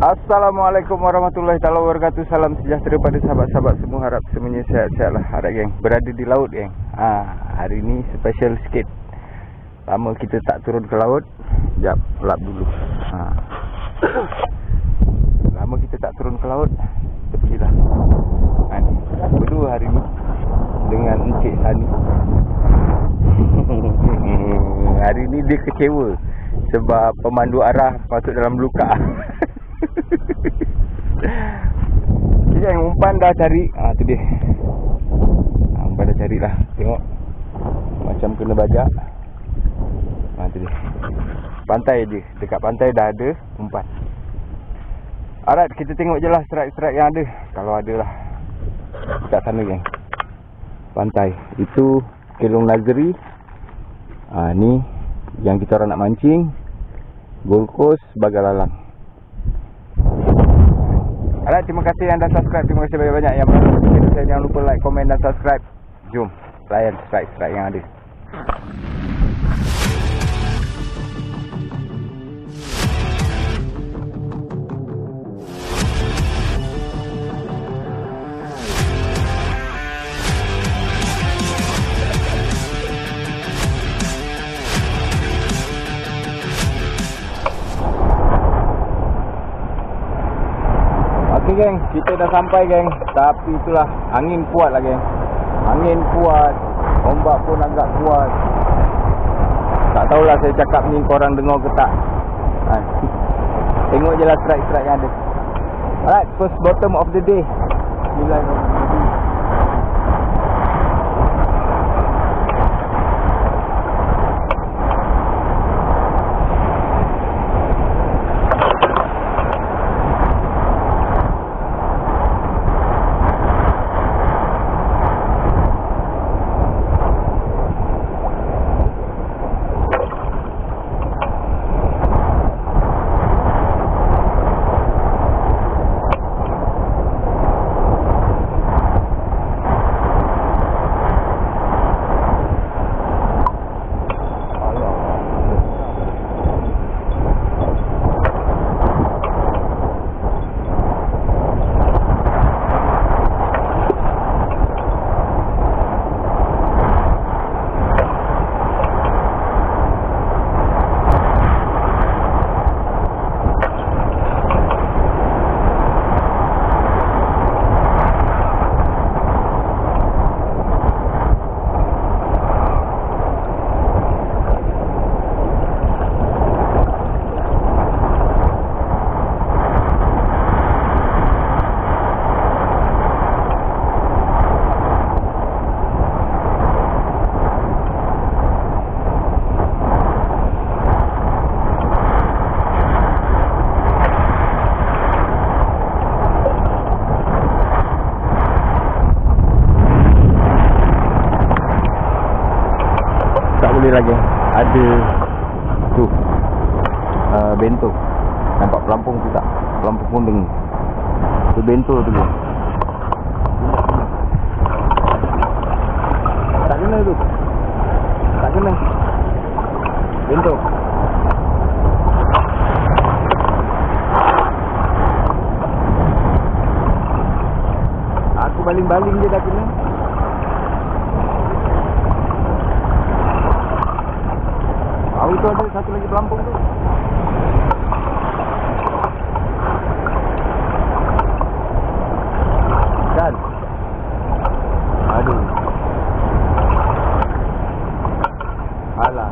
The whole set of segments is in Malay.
Assalamualaikum warahmatullahi wabarakatuh. Salam sejahtera pada sahabat-sahabat semua. Harap semuanya sihat-sihat lah. Harap geng berada di laut geng. Hari ni special sikit. Lama kita tak turun ke laut. Sekejap, lap dulu. Lama kita tak turun ke laut. Kita pergilah. Berdua hari ni dengan Encik Sani. Hari ni dia kecewa sebab pemandu arah masuk dalam luka. Okay, yang umpan dah cari. Tu dia. Umpan dah carilah. Tengok macam kena bajak. Tu dia. Pantai je. Dekat pantai dah ada umpan. Alright, kita tengok je lah strike-strike yang ada. Kalau ada lah. Dekat sana geng. Pantai. Itu Kelong Nazri. Ni yang kita orang nak mancing. Gold Coast Bagalalang. Alright, terima kasih yang dah subscribe. Terima kasih banyak-banyak yang menonton. Jangan lupa like, komen dan subscribe. Jom layan strike-strike yang ada. Okay geng, kita dah sampai geng. Tapi itulah, angin kuat lah geng. Angin kuat, ombak pun agak kuat. Tak tahulah saya cakap ni korang dengar ke tak. Tengok je lah strike-strike yang ada. Alright, first bottom of the day. Bismillahirrahmanirrahim. Lagi ada tu bento. Nampak pelampung tu tak? Pelampung kuning tu bento tu ke? Tak kena tu. Tak kena bento. Aku baling-baling je dah kena. Itu ada satu lagi pelampung tu. Dan aduh. Alah.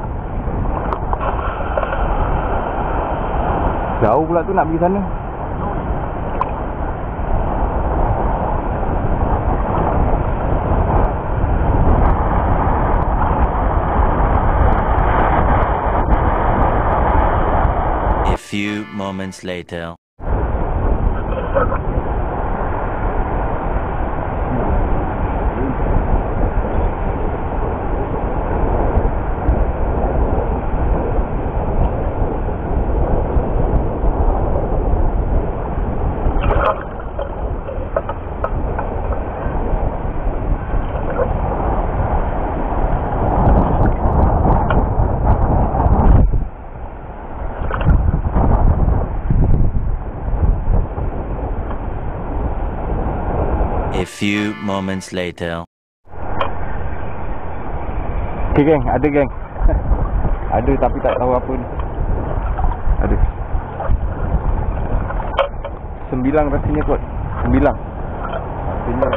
Jauh pula tu nak pergi sana. Few moments later. few moments later. Okay geng, ada geng. Ada tapi tak tahu apa ni. Ada 9 rasanya kot. 9 rasanya.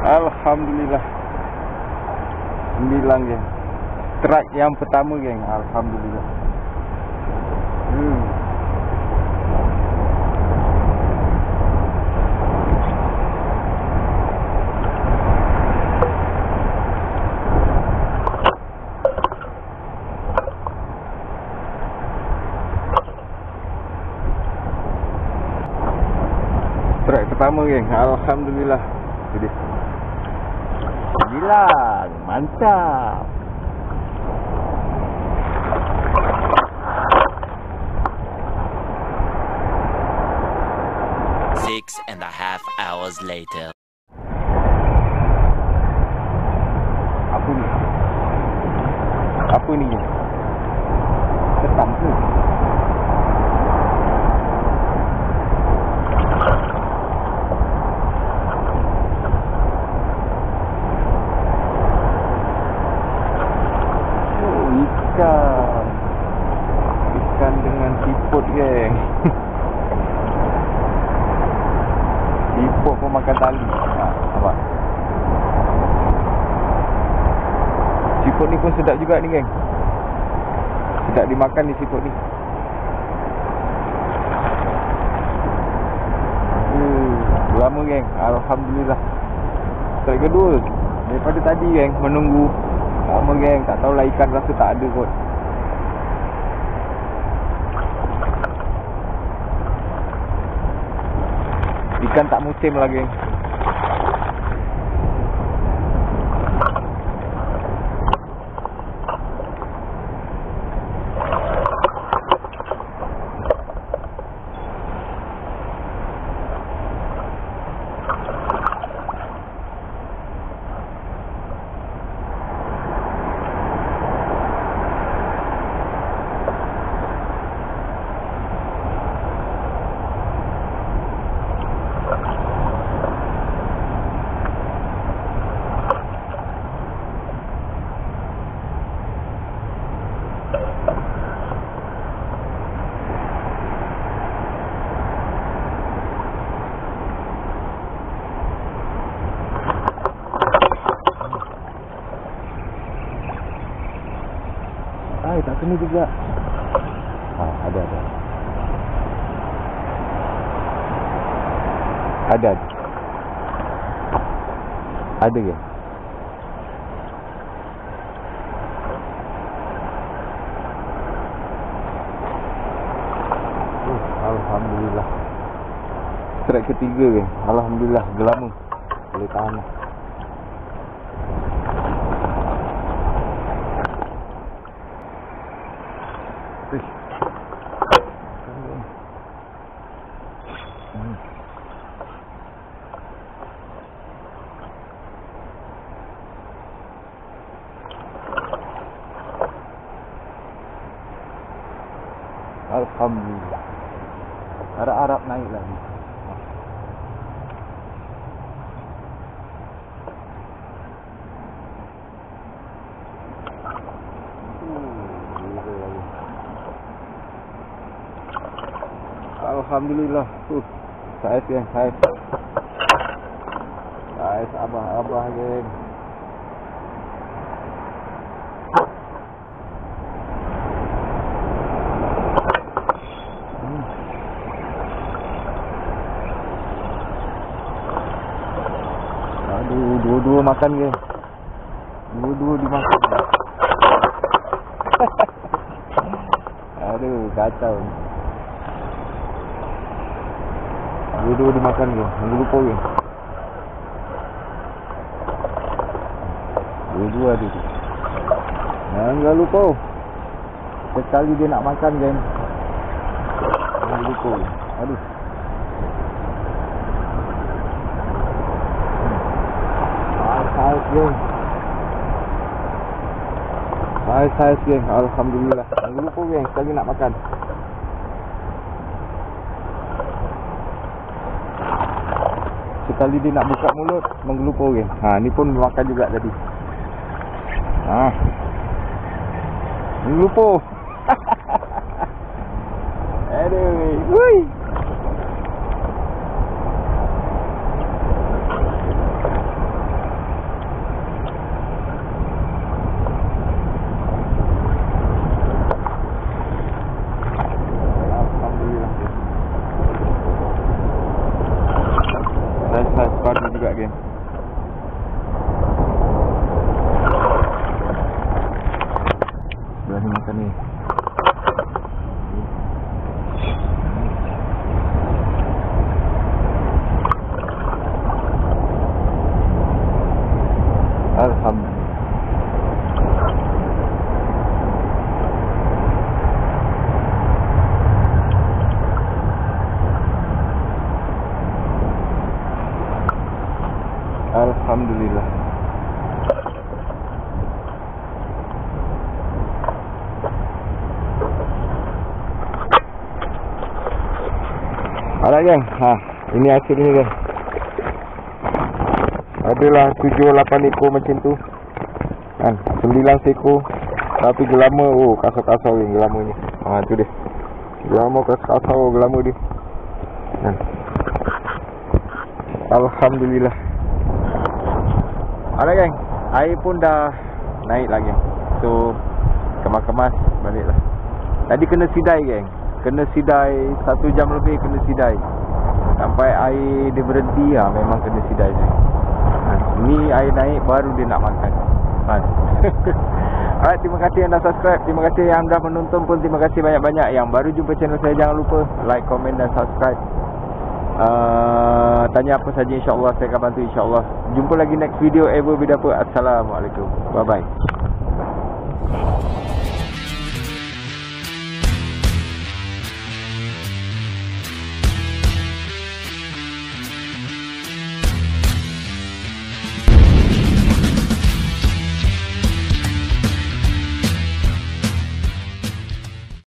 Alhamdulillah 9 geng. Strike yang pertama geng. Alhamdulillah. Strike pertama geng. Alhamdulillah. Jadi 9, mantap. Six and a half hours later. Apa ni? Apa ni? Ketam ke? Ikan dengan siput geng. Siput pun makan tali. Nampak? Siput ni pun sedap juga ni geng. Sedap dimakan ni siput ni. Lama geng. Alhamdulillah. Strike kedua. Daripada tadi geng menunggu lama geng, tak tahulah ikan rasa tak ada kot. Ikan tak musim lah geng. Tak kena juga. Ada. Ada ke? Alhamdulillah. Strike ketiga ke? Alhamdulillah, gelama. Boleh tahan lah. Alhamdulillah. Harap-harap naik lagi. Alhamdulillah. Saiz geng, saiz. Saiz abah-abah geng. Aduh, dua-dua makan geng. Dua-dua dimakan. Aduh, kacau. Dua-dua dimakan geng. Jangan lupa geng. Dua-dua ada tu. Jangan lupa. Sekali dia nak makan, geng. Jangan lupa. Aduh. Saiz, geng. Saiz, geng. Alhamdulillah. Jangan lupa, geng. Sekali nak makan. Sekali dia nak buka mulut, menggelupo, geng. Ni pun makan juga tadi. Menggelupo. Aduh, woi. Alhamdulillah. Saya padu juga, geng. Sebelah ni makan ni. Alhamdulillah. Alhamdulillah. Alright, geng. Ini hasil ni, geng. Adalah 7-8 ekor macam tu. Kan, 9 ekor. Tapi gelama, kasar-kasar, geng, gelama ni. Tu dia. Gelama kasar-kasar, gelama dia. Kan. Alhamdulillah. Alright, geng. Air pun dah naik lah, geng. So, kemas-kemas balik lah. Tadi kena sidai, geng. Kena sidai 1 jam lebih, kena sidai sampai air dia berhenti. Memang kena sidai, geng. Ni air naik baru dia nak makan. Alright, terima kasih yang dah subscribe. Terima kasih yang dah menonton pun. Terima kasih banyak-banyak. Yang baru jumpa channel saya, jangan lupa like, komen dan subscribe. Tanya apa saja, insyaAllah saya akan bantu, insyaAllah. Jumpa lagi next video. Ever bida apa. Assalamualaikum. Bye bye.